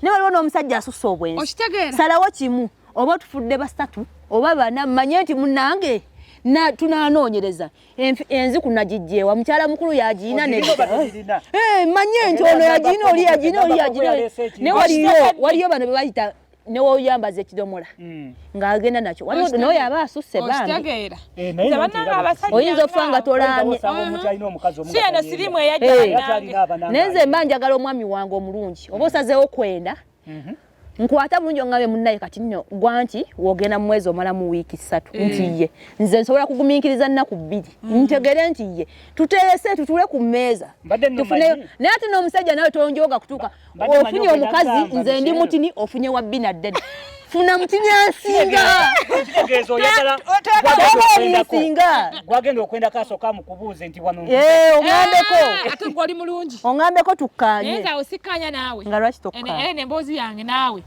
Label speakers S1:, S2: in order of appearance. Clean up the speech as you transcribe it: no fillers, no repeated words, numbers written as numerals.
S1: ne waliwo n'omusajja asussa obwenzi
S2: okitegeera
S1: salawo kimu oba tufudde basatu oba bana manye nti munnange na tunanoonyereza enzi kunagijjeewa mukyala mukulu yagiina ne manye nti ono yagiina oli yagiina ne waliyo bano bebayita ne woyambaza ekidomola ng'agenda nakyo waliwo n'oyo aba asusse bambi
S2: okitegeera
S1: oyinza okufa nga tolaamye
S2: si eno sirimu eyajja
S1: nenze mba njagala omwami wange omulungi oba osazeewo kwenda nkwata bulungi ongabe munnaye kati nno gwa nti wogenda mu mwezi omala mu wiiki 3 nti ye nze nsobola kugumiikiriza nnaku 2 ntegere nti ye tuteese tutule ku mmeeza tufuneyo naye ate n'omusajja nawe tonjoga kutuuka ofunye omukazi nze ndi mutini ofunye wa bbina ddene funa mutini asinga
S3: kitegeeza oyagala gwagenda okwenda kasooka mukubuuze nti wano
S1: ongambeko
S2: ate gwali mulungi
S1: ongambeko tukkaanye
S2: naye nga osikkaanya naawe
S1: nga lwaki tokkaanya
S2: emboozi yange naawe